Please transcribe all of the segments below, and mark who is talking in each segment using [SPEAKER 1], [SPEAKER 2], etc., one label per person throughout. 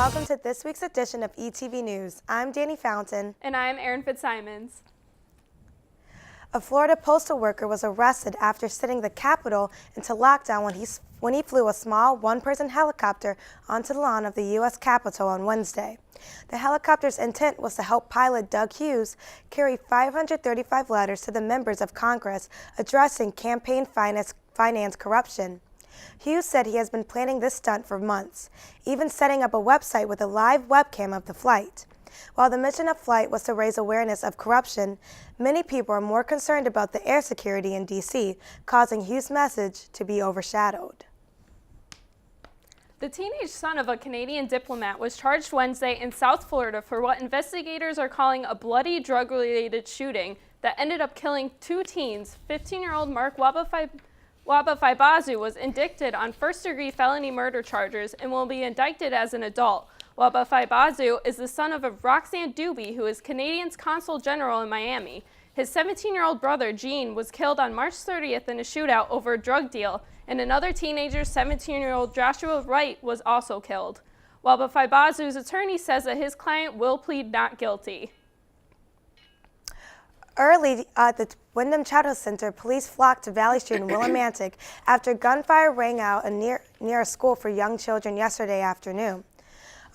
[SPEAKER 1] welcome to this week's edition of ETV News. I'm Danny Fountain.
[SPEAKER 2] And I'm Erin Fitzsimons.
[SPEAKER 1] A Florida postal worker was arrested after sending the Capitol into lockdown when he flew a small one-person helicopter onto the lawn of the U.S. Capitol on Wednesday. The helicopter's intent was to help pilot Doug Hughes carry 535 letters to the members of Congress addressing campaign finance corruption. Hughes said he has been planning this stunt for months, even setting up a website with a live webcam of the flight. While the mission of flight was to raise awareness of corruption, many people are more concerned about the air security in D.C., causing Hughes' message to be overshadowed.
[SPEAKER 2] The teenage son of a Canadian diplomat was charged Wednesday in South Florida for what investigators are calling a bloody drug-related shooting that ended up killing two teens. 15-year-old Mark Wabafaibazu was indicted on first-degree felony murder charges and will be indicted as an adult. Wabafaibazu is the son of Roxanne Doobie, who is Canadian's consul general in Miami. His 17-year-old brother, Gene, was killed on March 30th in a shootout over a drug deal, and another teenager, 17-year-old Joshua Wright, was also killed. Wabafaibazu's attorney says that his client will plead not guilty.
[SPEAKER 1] Early at the Wyndham Childhood Center, police flocked to Valley Street in Willimantic after gunfire rang out near a school for young children yesterday afternoon.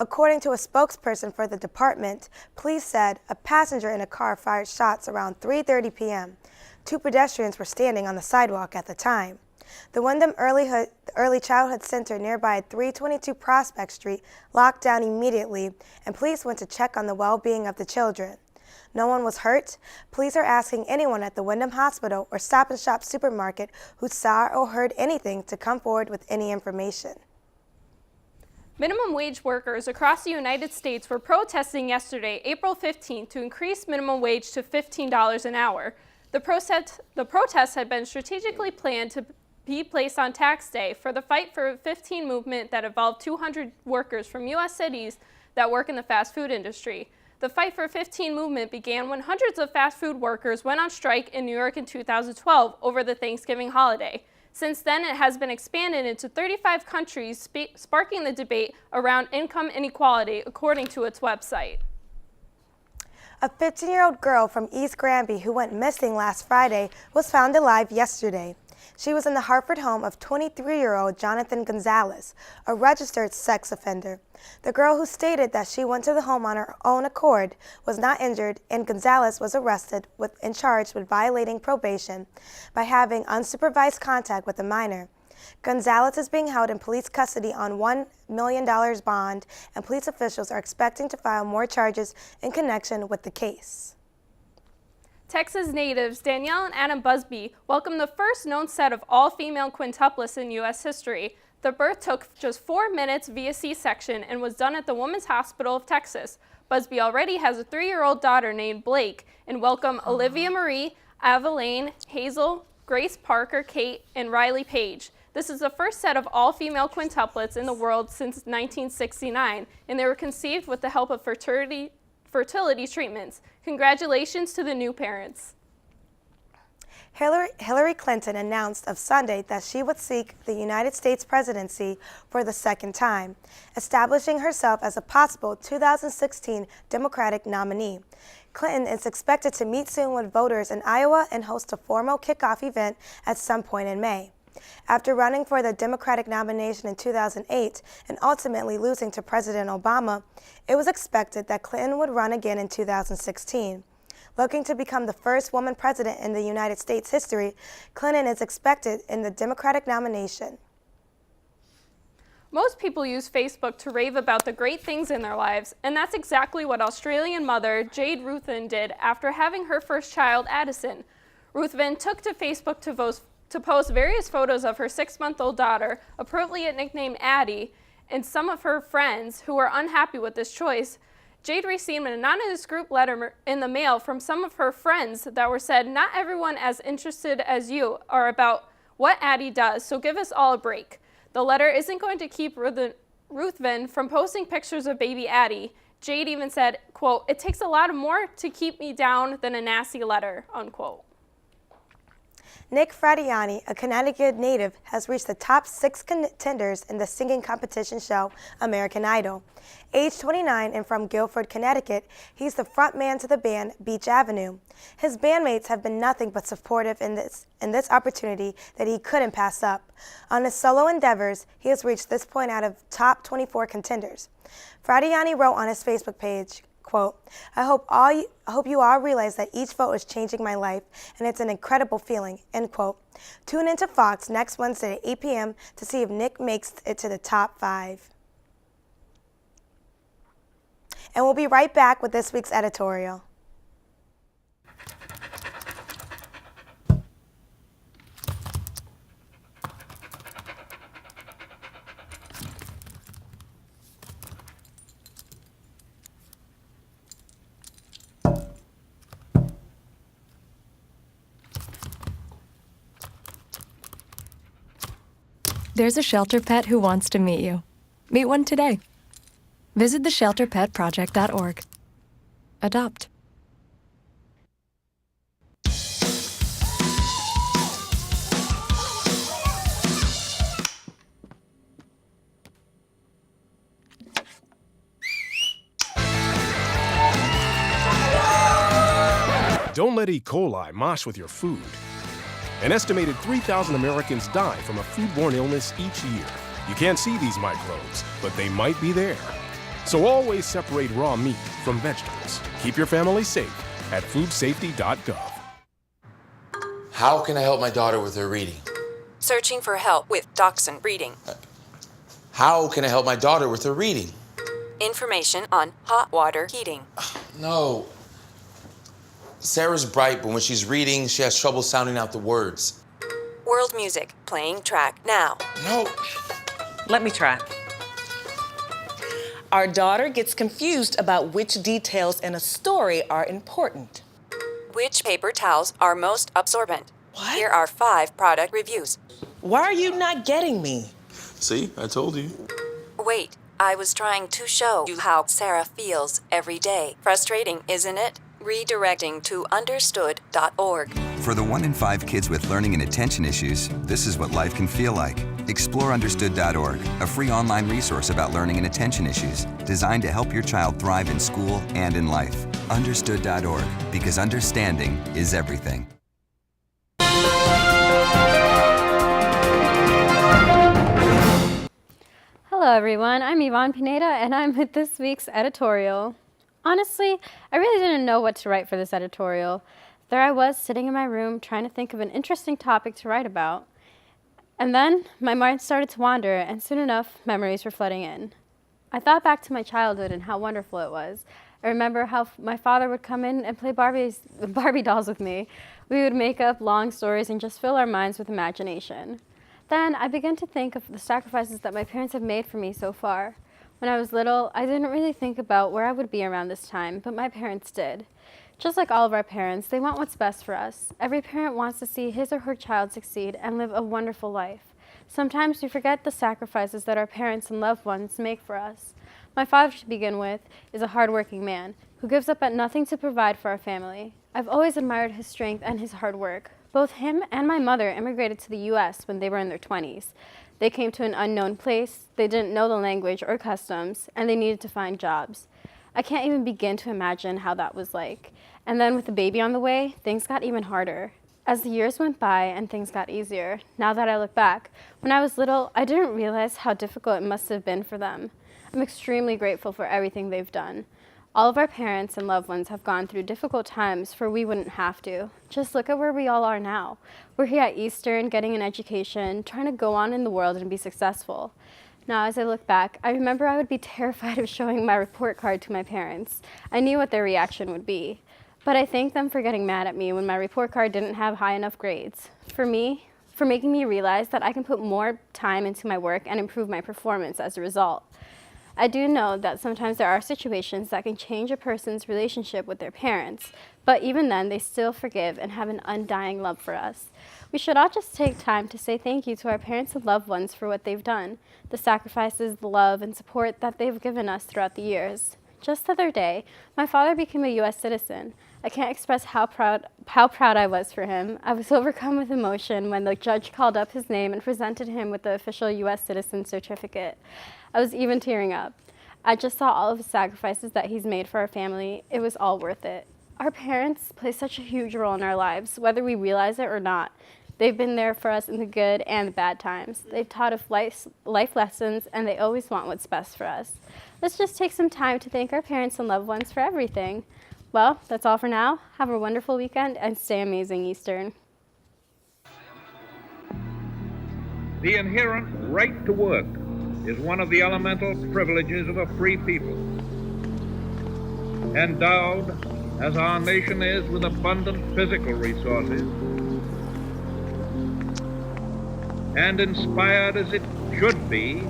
[SPEAKER 1] According to a spokesperson for the department, police said a passenger in a car fired shots around 3:30 p.m. Two pedestrians were standing on the sidewalk at the time. The Wyndham Early Childhood Center nearby at 322 Prospect Street locked down immediately, and police went to check on the well-being of the children. No one was hurt. Police are asking anyone at the Wyndham Hospital or Stop and Shop supermarket who saw or heard anything to come forward with any information.
[SPEAKER 2] Minimum wage workers across the United States were protesting yesterday, April 15th, to increase minimum wage to $15 an hour. The protest had been strategically planned to be placed on tax day for the Fight for 15 movement that involved 200 workers from U.S. cities that work in the fast food industry. The Fight for 15 movement began when hundreds of fast food workers went on strike in New York in 2012 over the Thanksgiving holiday. Since then, it has been expanded into 35 countries, sparking the debate around income inequality, according to its website.
[SPEAKER 1] A 15-year-old girl from East Granby who went missing last Friday was found alive yesterday. She was in the Hartford home of 23-year-old Jonathan Gonzalez, a registered sex offender. The girl, who stated that she went to the home on her own accord, was not injured, and Gonzalez was arrested and charged with violating probation by having unsupervised contact with a minor. Gonzalez is being held in police custody on $1 million bond, and police officials are expecting to file more charges in connection with the case.
[SPEAKER 2] Texas natives Danielle and Adam Busby welcomed the first known set of all-female quintuplets in U.S. history. The birth took just 4 minutes via C-section and was done at the Women's Hospital of Texas. Busby already has a 3-year-old daughter named Blake, and welcome Olivia Marie, Aveline, Hazel, Grace Parker, Kate, and Riley Page. This is the first set of all-female quintuplets in the world since 1969, and they were conceived with the help of fertility treatments. Congratulations to the new parents.
[SPEAKER 1] Hillary Clinton announced on Sunday that she would seek the United States presidency for the second time, establishing herself as a possible 2016 Democratic nominee. Clinton is expected to meet soon with voters in Iowa and host a formal kickoff event at some point in May. After running for the Democratic nomination in 2008 and ultimately losing to President Obama, it was expected that Clinton would run again in 2016. Looking to become the first woman president in the United States history, Clinton is expected in the Democratic nomination.
[SPEAKER 2] Most people use Facebook to rave about the great things in their lives, and that's exactly what Australian mother Jade Ruthven did after having her first child, Addison. Ruthven took to Facebook to post various photos of her 6-month-old daughter, appropriately nicknamed Addie, and some of her friends who were unhappy with this choice. Jade received an anonymous group letter in the mail from some of her friends that were said, "Not everyone as interested as you are about what Addie does, so give us all a break." The letter isn't going to keep Ruthven from posting pictures of baby Addie. Jade even said, quote, "It takes a lot more to keep me down than a nasty letter," unquote.
[SPEAKER 1] Nick Fradiani, a Connecticut native, has reached the top 6 contenders in the singing competition show American Idol. Age 29 and from Guilford, Connecticut, he's the front man to the band Beach Avenue. His bandmates have been nothing but supportive in this opportunity that he couldn't pass up. On his solo endeavors, he has reached this point out of top 24 contenders. Fradiani wrote on his Facebook page, quote, I hope you all realize that each vote is changing my life, and it's an incredible feeling, end quote. Tune into Fox next Wednesday at 8 p.m. to see if Nick makes it to the top 5. And we'll be right back with this week's editorial.
[SPEAKER 3] There's a shelter pet who wants to meet you. Meet one today. Visit theshelterpetproject.org. Adopt.
[SPEAKER 4] Don't let E. coli mosh with your food. An estimated 3,000 Americans die from a foodborne illness each year. You can't see these microbes, but they might be there. So always separate raw meat from vegetables. Keep your family safe at foodsafety.gov.
[SPEAKER 5] How can I help my daughter with her reading?
[SPEAKER 6] Searching for help with Dachshund breeding.
[SPEAKER 5] How can I help my daughter with her reading?
[SPEAKER 6] Information on hot water heating.
[SPEAKER 5] No. Sarah's bright, but when she's reading, she has trouble sounding out the words.
[SPEAKER 6] World music, playing track now.
[SPEAKER 5] No.
[SPEAKER 7] Let me try. Our daughter gets confused about which details in a story are important.
[SPEAKER 6] Which paper towels are most absorbent?
[SPEAKER 7] What?
[SPEAKER 6] Here are 5 product reviews.
[SPEAKER 7] Why are you not getting me?
[SPEAKER 5] See, I told you.
[SPEAKER 6] Wait, I was trying to show you how Sarah feels every day. Frustrating, isn't it? Redirecting to understood.org.
[SPEAKER 8] For the 1 in 5 kids with learning and attention issues, this is what life can feel like. Explore understood.org, a free online resource about learning and attention issues, designed to help your child thrive in school and in life. Understood.org, because understanding is everything.
[SPEAKER 9] Hello everyone, I'm Yvonne Pineda and I'm with this week's editorial. Honestly, I really didn't know what to write for this editorial. There I was sitting in my room trying to think of an interesting topic to write about. And then my mind started to wander, and soon enough, memories were flooding in. I thought back to my childhood and how wonderful it was. I remember how my father would come in and play Barbie dolls with me. We would make up long stories and just fill our minds with imagination. Then I began to think of the sacrifices that my parents have made for me so far. When I was little, I didn't really think about where I would be around this time, but my parents did. Just like all of our parents, they want what's best for us. Every parent wants to see his or her child succeed and live a wonderful life. Sometimes we forget the sacrifices that our parents and loved ones make for us. My father, to begin with, is a hardworking man who gives up at nothing to provide for our family. I've always admired his strength and his hard work. Both him and my mother immigrated to the U.S. when they were in their 20s. They came to an unknown place, they didn't know the language or customs, and they needed to find jobs. I can't even begin to imagine how that was like. And then with the baby on the way, things got even harder. As the years went by and things got easier, now that I look back, when I was little, I didn't realize how difficult it must have been for them. I'm extremely grateful for everything they've done. All of our parents and loved ones have gone through difficult times for we wouldn't have to. Just look at where we all are now. We're here at Eastern, getting an education, trying to go on in the world and be successful. Now, as I look back, I remember I would be terrified of showing my report card to my parents. I knew what their reaction would be. But I thank them for getting mad at me when my report card didn't have high enough grades. For making me realize that I can put more time into my work and improve my performance as a result. I do know that sometimes there are situations that can change a person's relationship with their parents, but even then they still forgive and have an undying love for us. We should all just take time to say thank you to our parents and loved ones for what they've done, the sacrifices, the love, and support that they've given us throughout the years. Just the other day, my father became a U.S. citizen. I can't express how proud I was for him. I was overcome with emotion when the judge called up his name and presented him with the official U.S. citizen certificate. I was even tearing up. I just saw all of the sacrifices that he's made for our family. It was all worth it. Our parents play such a huge role in our lives, whether we realize it or not. They've been there for us in the good and the bad times. They've taught us life lessons, and they always want what's best for us. Let's just take some time to thank our parents and loved ones for everything. Well, that's all for now. Have a wonderful weekend and stay amazing, Eastern.
[SPEAKER 10] The inherent right to work is one of the elemental privileges of a free people. Endowed, as our nation is, with abundant physical resources, and inspired as it should be,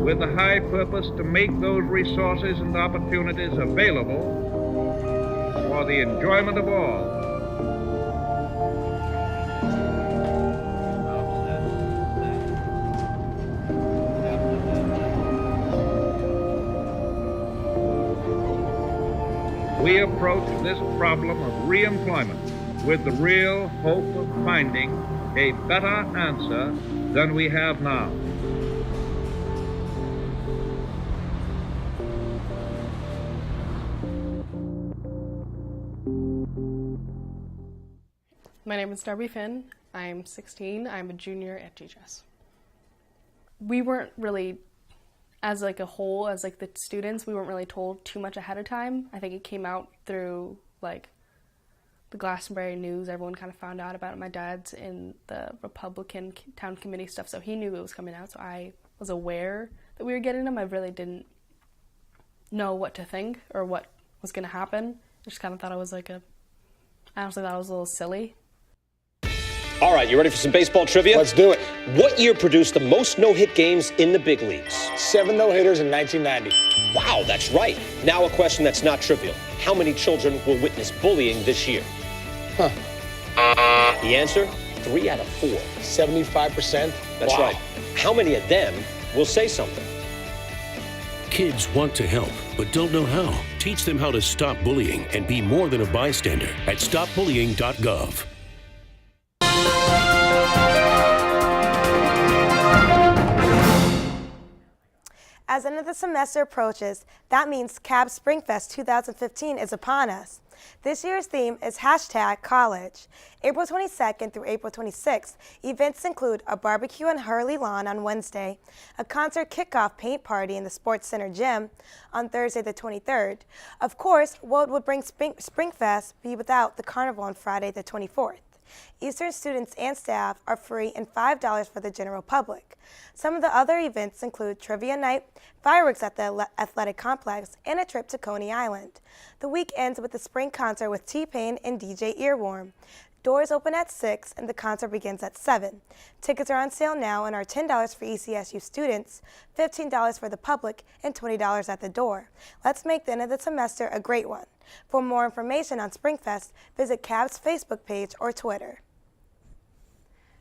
[SPEAKER 10] with the high purpose to make those resources and opportunities available for the enjoyment of all. We approach this problem of re-employment with the real hope of finding a better answer than we have now.
[SPEAKER 11] My name is Darby Finn. I'm 16. I'm a junior at GHS. We weren't really, as like a whole, as like the students, we weren't really told too much ahead of time. I think it came out through like the Glastonbury news. Everyone kind of found out about it. My dad's in the Republican town committee stuff, so he knew it was coming out. So I was aware that we were getting them. I really didn't know what to think or what was going to happen. I just kind of thought it was like I honestly thought it was a little silly.
[SPEAKER 12] All right, you ready for some baseball trivia?
[SPEAKER 13] Let's do it.
[SPEAKER 12] What year produced the most no-hit games in the big leagues?
[SPEAKER 13] 7 no-hitters in 1990.
[SPEAKER 12] Wow, that's right. Now a question that's not trivial. How many children will witness bullying this year?
[SPEAKER 13] Huh.
[SPEAKER 12] The answer? 3 out of 4.
[SPEAKER 13] 75%?
[SPEAKER 12] That's
[SPEAKER 13] wow.
[SPEAKER 12] right. How many of them will say something?
[SPEAKER 14] Kids want to help, but don't know how. Teach them how to stop bullying and be more than a bystander at stopbullying.gov.
[SPEAKER 1] As end of the semester approaches, that means Cab Springfest 2015 is upon us. This year's theme is #college. April 22nd through April 26th, events include a barbecue on Hurley Lawn on Wednesday, a concert kickoff paint party in the Sports Center gym on Thursday the 23rd. Of course, what would bring Springfest be without the carnival on Friday the 24th? Eastern students and staff are free and $5 for the general public. Some of the other events include trivia night, fireworks at the athletic complex, and a trip to Coney Island. The week ends with a spring concert with T-Pain and DJ Earworm. Doors open at 6 and the concert begins at 7. Tickets are on sale now and are $10 for ECSU students, $15 for the public, and $20 at the door. Let's make the end of the semester a great one. For more information on Springfest, visit CAB's Facebook page or Twitter.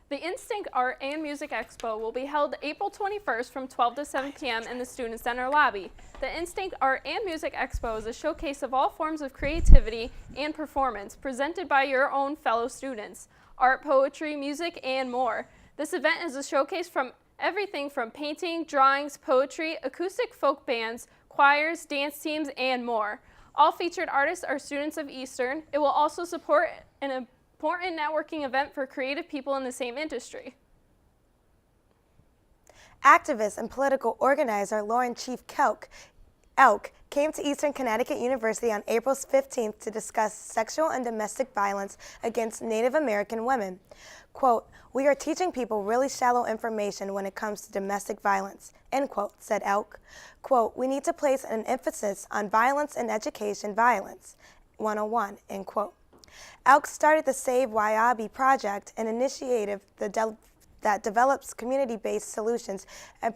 [SPEAKER 2] The Instinct Art and Music Expo will be held April 21st from 12 to 7 p.m. in the Student Center lobby. The Instinct Art and Music Expo is a showcase of all forms of creativity and performance presented by your own fellow students. Art, poetry, music, and more. This event is a showcase from everything from painting, drawings, poetry, acoustic folk bands, choirs, dance teams, and more. All featured artists are students of Eastern. It will also support an important networking event for creative people in the same industry.
[SPEAKER 1] Activist and political organizer Lauren Chief Elk came to Eastern Connecticut University on April 15th to discuss sexual and domestic violence against Native American women. Quote, "We are teaching people really shallow information when it comes to domestic violence," end quote, said Elk. Quote, "We need to place an emphasis on violence in education violence, 101, end quote. Elk started the Save Waiabi project, an initiative that develops community-based solutions and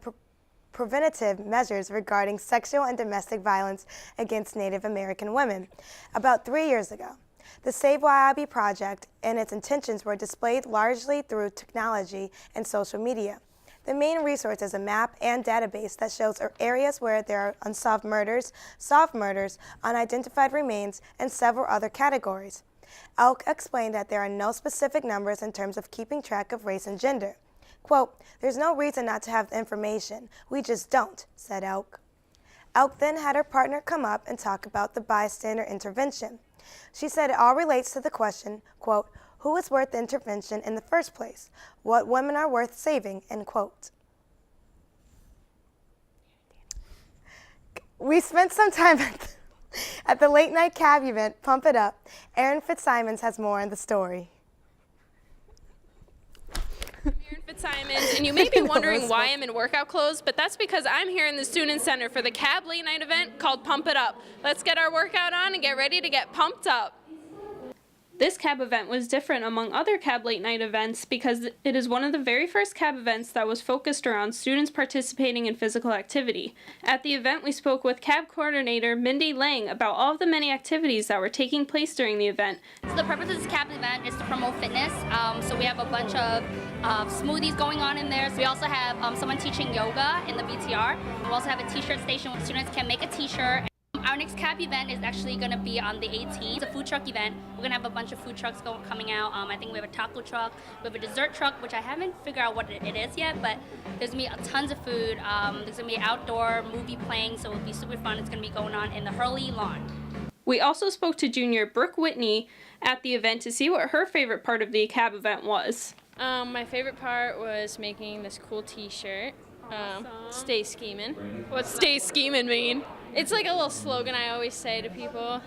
[SPEAKER 1] preventative measures regarding sexual and domestic violence against Native American women. About 3 years ago, the Save Waiabi project and its intentions were displayed largely through technology and social media. The main resource is a map and database that shows areas where there are unsolved murders, solved murders, unidentified remains, and several other categories. Elk explained that there are no specific numbers in terms of keeping track of race and gender. Quote, "There's no reason not to have the information. We just don't," said Elk. Elk then had her partner come up and talk about the bystander intervention. She said it all relates to the question, quote, "Who is worth the intervention in the first place? What women are worth saving?" End quote. We spent some time at the late night cab event, Pump It Up. Aaron Fitzsimons has more on the story.
[SPEAKER 2] Fitzsimons, and you may be wondering why I'm in workout clothes, but that's because I'm here in the Student Center for the CAB late night event called Pump It Up. Let's get our workout on and get ready to get pumped up. This CAB event was different among other CAB late night events because it is one of the very first CAB events that was focused around students participating in physical activity. At the event, we spoke with CAB coordinator Mindy Lang about all of the many activities that were taking place during the event.
[SPEAKER 15] So the purpose of this CAB event is to promote fitness. So we have a bunch of smoothies going on in there. So we also have someone teaching yoga in the BTR. We also have a t-shirt station where students can make a t-shirt. Our next CAB event is actually going to be on the 18th. It's a food truck event. We're going to have a bunch of food trucks coming out. I think we have a taco truck, we have a dessert truck, which I haven't figured out what it is yet, but there's going to be tons of food. There's going to be an outdoor movie playing, so it'll be super fun. It's going to be going on in the Hurley lawn.
[SPEAKER 2] We also spoke to junior Brooke Whitney at the event to see what her favorite part of the CAB event was.
[SPEAKER 16] My favorite part was making this cool t-shirt. Stay scheming.
[SPEAKER 2] What's stay scheming mean?
[SPEAKER 16] It's like a little slogan I always say to people.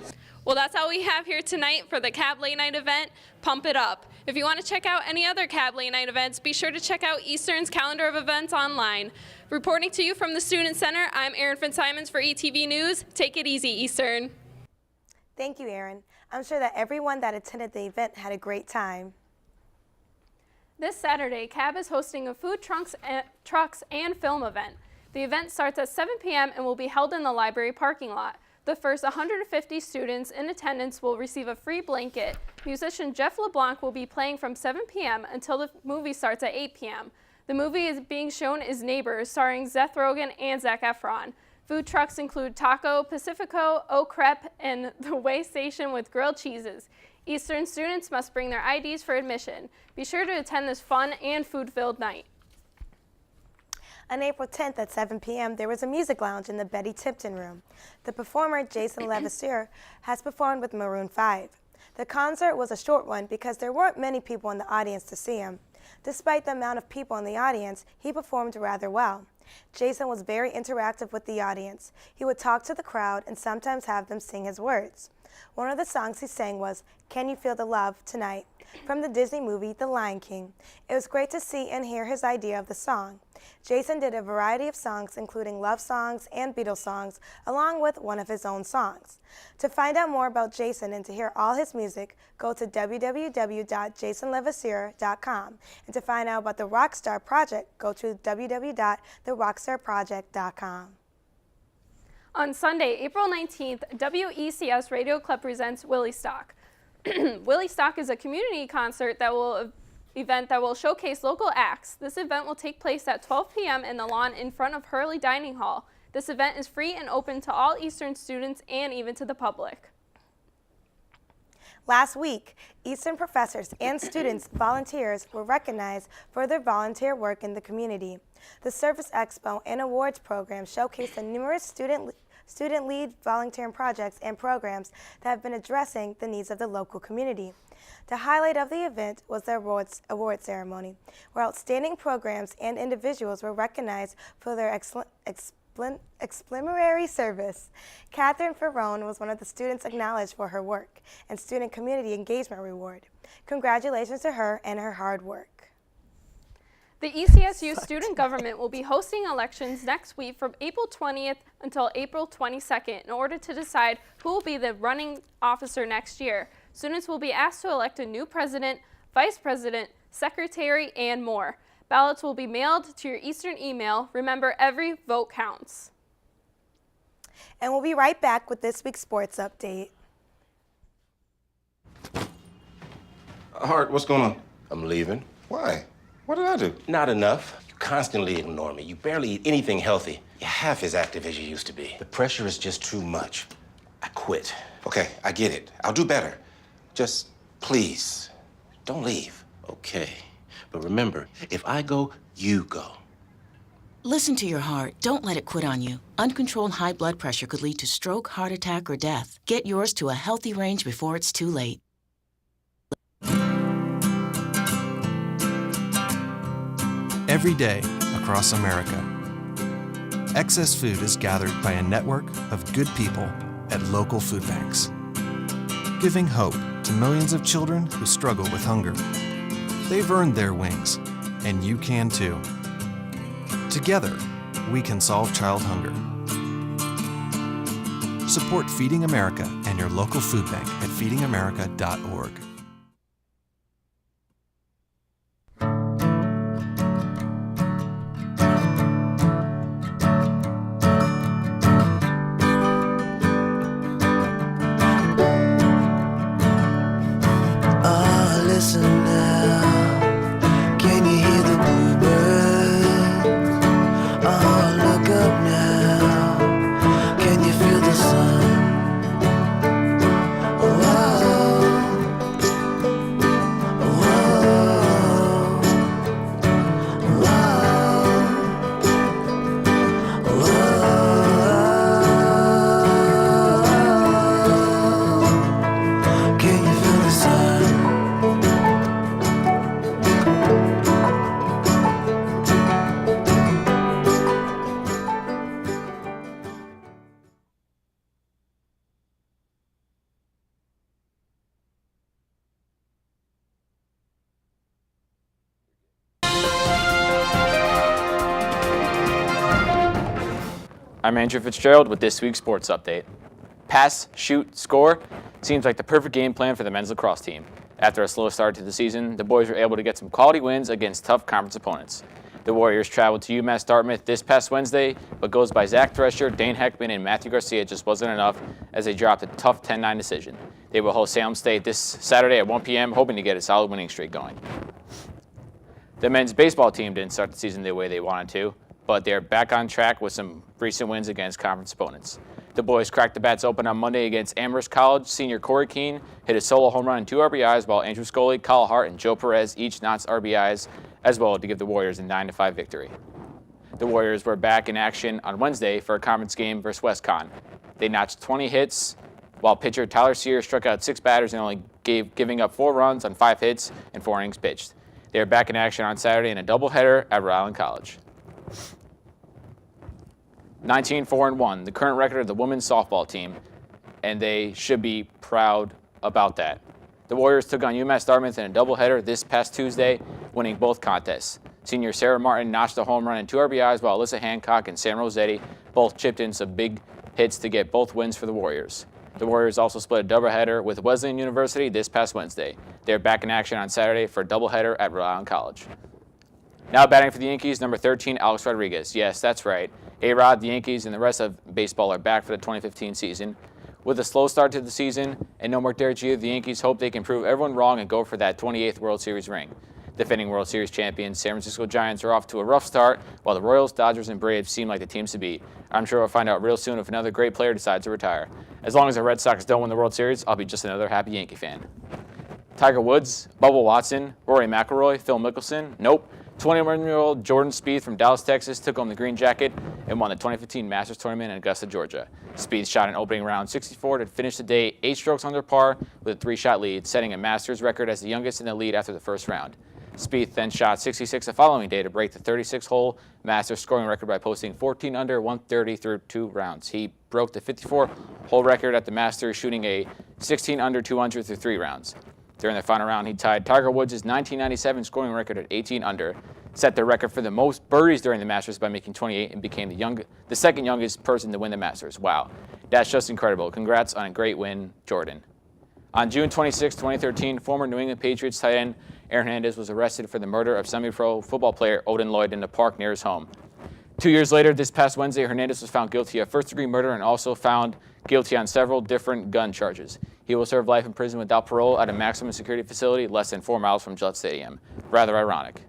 [SPEAKER 2] Well, that's all we have here tonight for the CAB Late Night event, Pump It Up. If you want to check out any other CAB Late Night events, be sure to check out Eastern's calendar of events online. Reporting to you from the Student Center, I'm Erin Fitzsimons for ETV News. Take it easy, Eastern.
[SPEAKER 1] Thank you, Erin. I'm sure that everyone that attended the event had a great time.
[SPEAKER 2] This Saturday, CAB is hosting a food trucks and film event. The event starts at 7 p.m. and will be held in the library parking lot. The first 150 students in attendance will receive a free blanket. Musician Jeff LeBlanc will be playing from 7 p.m. until the movie starts at 8 p.m. The movie being shown is Neighbors, starring Seth Rogen and Zac Efron. Food trucks include Taco, Pacifico, Au Crepe, and the Way Station with grilled cheeses. Eastern students must bring their IDs for admission. Be sure to attend this fun and food-filled night.
[SPEAKER 1] On April 10th at 7 p.m., there was a music lounge in the Betty Tipton Room. The performer, Jason Levasseur, has performed with Maroon 5. The concert was a short one because there weren't many people in the audience to see him. Despite the amount of people in the audience, he performed rather well. Jason was very interactive with the audience. He would talk to the crowd and sometimes have them sing his words. One of the songs he sang was "Can You Feel the Love Tonight?" from the Disney movie The Lion King. It was great to see and hear his idea of the song. Jason did a variety of songs, including love songs and Beatles songs, along with one of his own songs. To find out more about Jason and to hear all his music, go to www.jasonlevasseur.com. And to find out about the Rockstar Project, go to www.therockstarproject.com.
[SPEAKER 2] On Sunday, April 19th, WECS Radio Club presents Willie Stock. Willie Stock is a community concert event that will showcase local acts. This event will take place at 12 p.m. in the lawn in front of Hurley Dining Hall. This event is free and open to all Eastern students and even to the public.
[SPEAKER 1] Last week, Eastern professors and students volunteers were recognized for their volunteer work in the community. The Service Expo and Awards program showcased the numerous student-lead volunteering projects and programs that have been addressing the needs of the local community. The highlight of the event was the award ceremony, where outstanding programs and individuals were recognized for their exemplary service. Catherine Ferrone was one of the students acknowledged for her work and Student Community Engagement Reward. Congratulations to her and her hard work.
[SPEAKER 2] The ECSU student government will be hosting elections next week from April 20th until April 22nd in order to decide who will be the running officer next year. Students will be asked to elect a new president, vice president, secretary, and more. Ballots will be mailed to your Eastern email. Remember, every vote counts.
[SPEAKER 1] And we'll be right back with this week's sports update.
[SPEAKER 17] Hart, what's going on?
[SPEAKER 18] I'm leaving.
[SPEAKER 17] Why? What did I do?
[SPEAKER 18] Not enough.
[SPEAKER 17] constantly ignore me. You barely eat anything healthy. You're half as active as you used to be. The pressure is just too much. I quit.
[SPEAKER 5] Okay, I get it. I'll do better. Just please, don't leave.
[SPEAKER 17] Okay, but remember, if I go, you go.
[SPEAKER 18] Listen to your heart. Don't let it quit on you. Uncontrolled high blood pressure could lead to stroke, heart attack, or death. Get yours to a healthy range before it's too late.
[SPEAKER 19] Every day across America, excess food is gathered by a network of good people at local food banks, giving hope to millions of children who struggle with hunger. They've earned their wings, and you can too. Together, we can solve child hunger. Support Feeding America and your local food bank at feedingamerica.org.
[SPEAKER 20] Listen now, can you hear the bluebirds? Oh, look up now, can you feel the sun? Can you feel the sun?
[SPEAKER 21] I'm Andrew Fitzgerald with this week's sports update. Pass, shoot, score seems like the perfect game plan for the men's lacrosse team. After a slow start to the season, the boys were able to get some quality wins against tough conference opponents. The Warriors traveled to UMass Dartmouth this past Wednesday, but goals by Zach Thresher, Dane Heckman, and Matthew Garcia just wasn't enough as they dropped a tough 10-9 decision. They will host Salem State this Saturday at 1 p.m., hoping to get a solid winning streak going. The men's baseball team didn't start the season the way they wanted to, but they're back on track with some recent wins against conference opponents. The boys cracked the bats open on Monday against Amherst College. Senior Corey Keene hit a solo home run and 2 RBIs, while Andrew Scully, Kyle Hart, and Joe Perez each notched RBIs as well to give the Warriors a 9-5 victory. The Warriors were back in action on Wednesday for a conference game versus WestCon. They notched 20 hits, while pitcher Tyler Sears struck out 6 batters and only giving up 4 runs on 5 hits and 4 innings pitched. They are back in action on Saturday in a doubleheader at Rhode Island College. 19-4-1, the current record of the women's softball team, and they should be proud about that. The Warriors took on UMass Dartmouth in a doubleheader this past Tuesday, winning both contests. Senior Sarah Martin notched a home run and 2 RBIs, while Alyssa Hancock and Sam Rossetti both chipped in some big hits to get both wins for the Warriors. The Warriors also split a doubleheader with Wesleyan University this past Wednesday. They're back in action on Saturday for a doubleheader at Rhode Island College. Now batting for the Yankees, number 13, Alex Rodriguez. Yes, that's right. A-Rod, the Yankees, and the rest of baseball are back for the 2015 season. With a slow start to the season and no more Derek Jeter, the Yankees hope they can prove everyone wrong and go for that 28th World Series ring. Defending World Series champions San Francisco Giants are off to a rough start, while the Royals, Dodgers, and Braves seem like the teams to beat. I'm sure we'll find out real soon if another great player decides to retire. As long as the Red Sox don't win the World Series, I'll be just another happy Yankee fan. Tiger Woods, Bubba Watson, Rory McIlroy, Phil Mickelson, nope. 21-year-old Jordan Spieth from Dallas, Texas, took home the green jacket and won the 2015 Masters Tournament in Augusta, Georgia. Spieth shot an opening round 64 to finish the day 8 strokes under par with a 3-shot lead, setting a Masters record as the youngest in the lead after the first round. Spieth then shot 66 the following day to break the 36-hole Masters scoring record by posting 14 under 130 through 2 rounds. He broke the 54-hole record at the Masters, shooting a 16 under 200 through 3 rounds. During the final round, he tied Tiger Woods' 1997 scoring record at 18 under, set the record for the most birdies during the Masters by making 28, and became the second youngest person to win the Masters. Wow, that's just incredible. Congrats on a great win, Jordan. On June 26, 2013, former New England Patriots tight end Aaron Hernandez was arrested for the murder of semi-pro football player Odin Lloyd in a park near his home. 2 years later, this past Wednesday, Hernandez was found guilty of first-degree murder and also found guilty on several different gun charges. He will serve life in prison without parole at a maximum security facility less than 4 miles from Gillette Stadium. Rather ironic.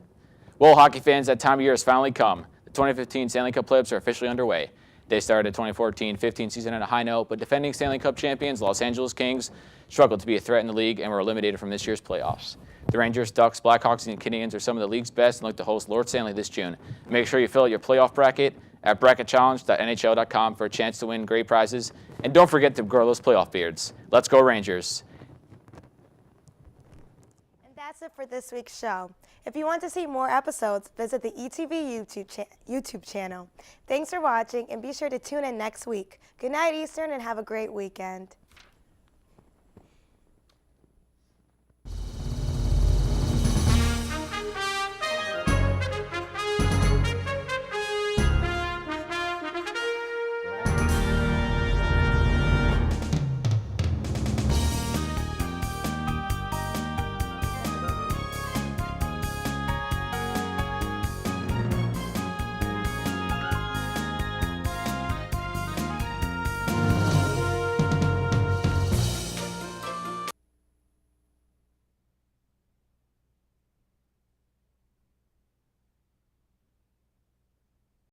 [SPEAKER 21] Well, hockey fans, that time of year has finally come. The 2015 Stanley Cup playoffs are officially underway. They started the 2014-15 season on a high note, but defending Stanley Cup champions Los Angeles Kings struggled to be a threat in the league and were eliminated from this year's playoffs. The Rangers, Ducks, Blackhawks, and Canadiens are some of the league's best and look to host Lord Stanley this June. Make sure you fill out your playoff bracket at bracketchallenge.nhl.com for a chance to win great prizes. And don't forget to grow those playoff beards. Let's go Rangers.
[SPEAKER 1] And that's it for this week's show. If you want to see more episodes, visit the ETV YouTube channel. Thanks for watching, and be sure to tune in next week. Good night, Eastern, and have a great weekend.